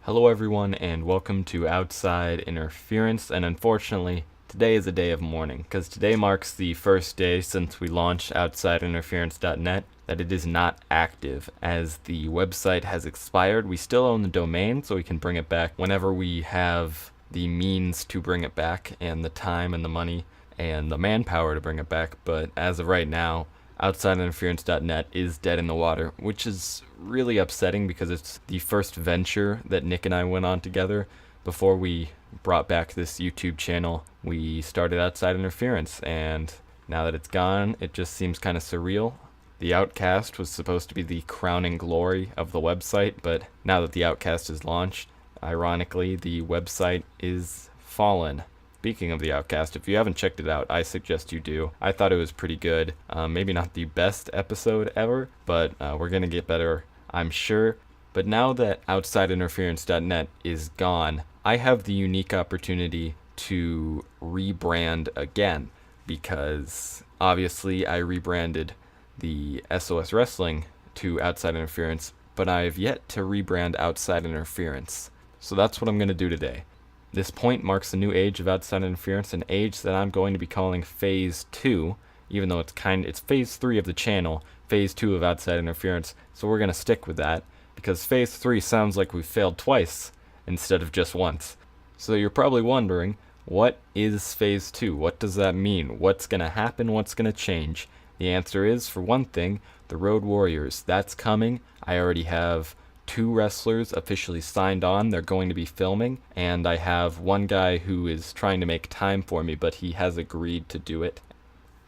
Hello, everyone, and welcome to Outside Interference. And unfortunately, today is a day of mourning because today marks the first day since we launched OutsideInterference.net that it is not active, as the website has expired. We still own the domain, so we can bring it back whenever we have the means to bring it back, and the time and the money and the manpower to bring it back. But as of right now, OutsideInterference.net is dead in the water, which is really upsetting because it's the first venture that Nick and I went on together. Before we brought back this YouTube channel, we started Outside Interference, and now that it's gone, it just seems kind of surreal. The Outcast was supposed to be the crowning glory of the website, but now that the Outcast is launched, ironically, the website is fallen. Speaking of the Outcast, if you haven't checked it out, I suggest you do. I thought it was pretty good. Maybe not the best episode ever, but we're going to get better, I'm sure. But now that OutsideInterference.net is gone, I have the unique opportunity to rebrand again, because obviously I rebranded the SOS Wrestling to Outside Interference, but I have yet to rebrand Outside Interference. So that's what I'm going to do today. This point marks the new age of Outside Interference, an age that I'm going to be calling Phase 2, even though it's Phase 3 of the channel, Phase 2 of Outside Interference, so we're going to stick with that, because Phase 3 sounds like we've failed twice, instead of just once. So you're probably wondering, what is Phase 2? What does that mean? What's going to happen? What's going to change? The answer is, for one thing, the Road Warriors. That's coming. I already have 2 wrestlers officially signed on. They're going to be filming, and I have one guy who is trying to make time for me, but he has agreed to do it.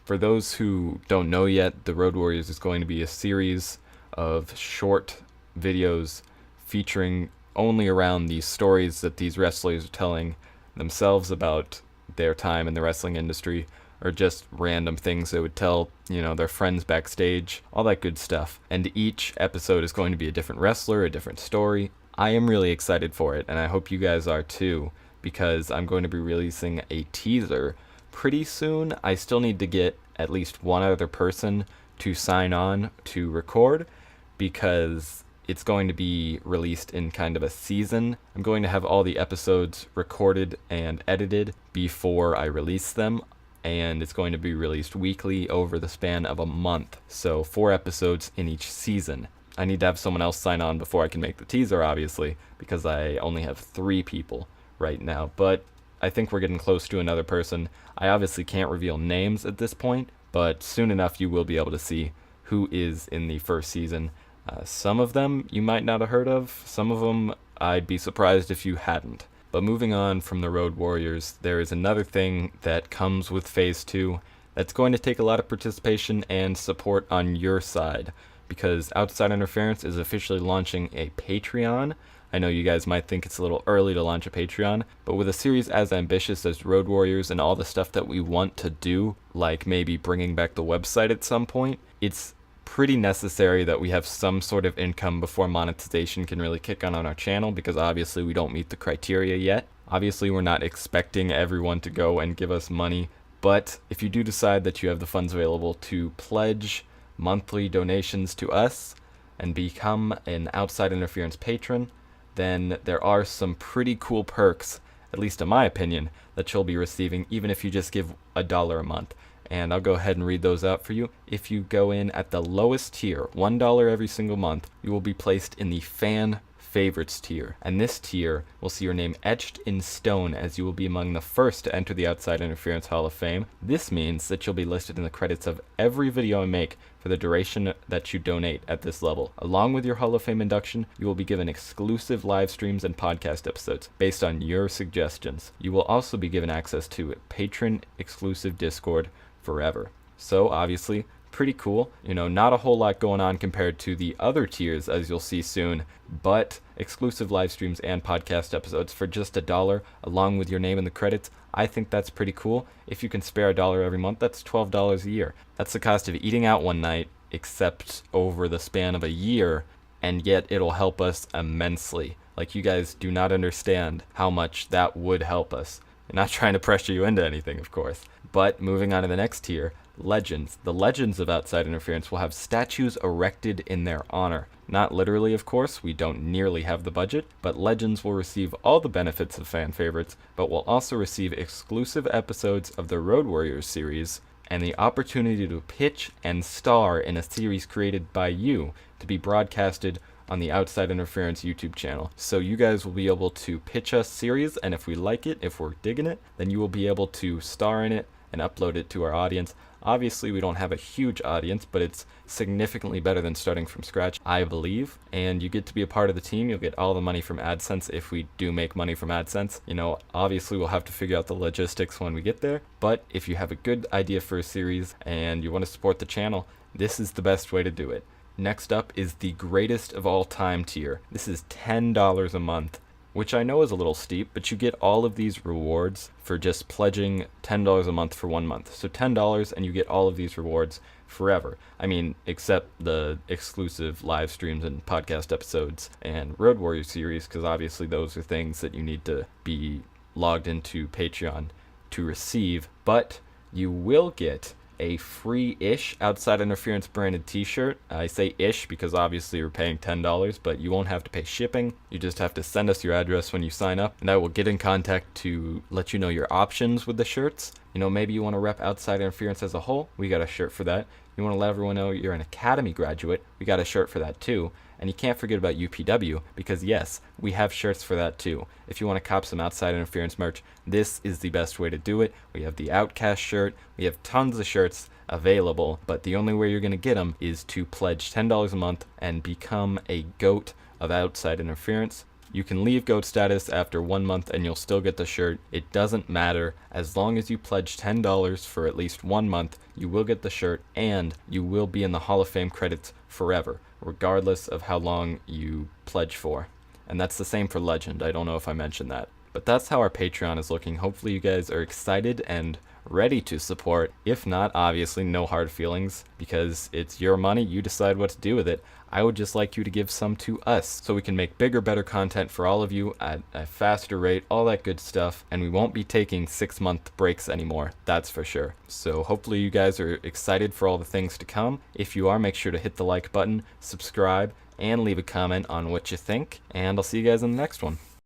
For those who don't know yet, the Road Warriors is going to be a series of short videos featuring only around the stories that these wrestlers are telling themselves about their time in the wrestling industry, or just random things they would tell, their friends backstage, all that good stuff. And each episode is going to be a different wrestler, a different story. I am really excited for it, and I hope you guys are too, because I'm going to be releasing a teaser pretty soon. I still need to get at least one other person to sign on to record, because it's going to be released in kind of a season. I'm going to have all the episodes recorded and edited before I release them, and it's going to be released weekly over the span of a month. So 4 episodes in each season. I need to have someone else sign on before I can make the teaser, obviously, because I only have 3 people right now. But I think we're getting close to another person. I obviously can't reveal names at this point, but soon enough you will be able to see who is in the first season. Some of them you might not have heard of. Some of them I'd be surprised if you hadn't. But moving on from the Road Warriors, there is another thing that comes with Phase 2 that's going to take a lot of participation and support on your side, because Outside Interference is officially launching a Patreon. I know you guys might think it's a little early to launch a Patreon, but with a series as ambitious as Road Warriors and all the stuff that we want to do, like maybe bringing back the website at some point, it's pretty necessary that we have some sort of income before monetization can really kick on our channel, because obviously we don't meet the criteria yet. Obviously we're not expecting everyone to go and give us money, but if you do decide that you have the funds available to pledge monthly donations to us and become an Outside Interference patron, then there are some pretty cool perks, at least in my opinion, that you'll be receiving even if you just give $1 a month. And I'll go ahead and read those out for you. If you go in at the lowest tier, $1 every single month, you will be placed in the Fan Favorites tier. And this tier will see your name etched in stone, as you will be among the first to enter the Outside Interference Hall of Fame. This means that you'll be listed in the credits of every video I make for the duration that you donate at this level. Along with your Hall of Fame induction, you will be given exclusive live streams and podcast episodes based on your suggestions. You will also be given access to a patron-exclusive Discord forever. So obviously pretty cool. Not a whole lot going on compared to the other tiers, as you'll see soon, but exclusive live streams and podcast episodes for just $1 along with your name in the credits. I think that's pretty cool. If you can spare $1 every month, that's $12 a year. That's the cost of eating out one night, except over the span of a year, and yet it'll help us immensely. Like, you guys do not understand how much that would help us. I'm not trying to pressure you into anything, of course. But moving on to the next tier, Legends. The Legends of Outside Interference will have statues erected in their honor. Not literally, of course, we don't nearly have the budget, but Legends will receive all the benefits of fan favorites, but will also receive exclusive episodes of the Road Warriors series, and the opportunity to pitch and star in a series created by you to be broadcasted on the Outside Interference YouTube channel. So you guys will be able to pitch us series, and if we like it, if we're digging it, then you will be able to star in it and upload it to our audience. Obviously, we don't have a huge audience, but it's significantly better than starting from scratch, I believe. And you get to be a part of the team. You'll get all the money from AdSense if we do make money from AdSense. You know, obviously, we'll have to figure out the logistics when we get there. But if you have a good idea for a series and you want to support the channel, this is the best way to do it. Next up is the greatest of all time tier. This is $10 a month, which I know is a little steep, but you get all of these rewards for just pledging $10 a month for 1 month. So $10 and you get all of these rewards forever. I mean, except the exclusive live streams and podcast episodes and Road Warrior series, because obviously those are things that you need to be logged into Patreon to receive. But you will get a free-ish Outside Interference branded t-shirt. I say ish because obviously you're paying $10, but you won't have to pay shipping. You just have to send us your address when you sign up, and I will get in contact to let you know your options with the shirts. You know, maybe you want to rep Outside Interference as a whole, we got a shirt for that. You want to let everyone know you're an Academy graduate, we got a shirt for that too. And you can't forget about UPW, because yes, we have shirts for that too. If you want to cop some Outside Interference merch, this is the best way to do it. We have the Outcast shirt, we have tons of shirts available, but the only way you're going to get them is to pledge $10 a month and become a GOAT of Outside Interference. You can leave GOAT status after 1 month and you'll still get the shirt. It doesn't matter. As long as you pledge $10 for at least 1 month, you will get the shirt and you will be in the Hall of Fame credits forever, regardless of how long you pledge for. And that's the same for Legend. I don't know if I mentioned that. But that's how our Patreon is looking. Hopefully you guys are excited and ready to support. If not, obviously no hard feelings, because it's your money, you decide what to do with it. I would just like you to give some to us so we can make bigger, better content for all of you at a faster rate, all that good stuff, and we won't be taking 6-month breaks anymore, that's for sure. So hopefully you guys are excited for all the things to come. If you are, make sure to hit the like button, subscribe, and leave a comment on what you think, and I'll see you guys in the next one.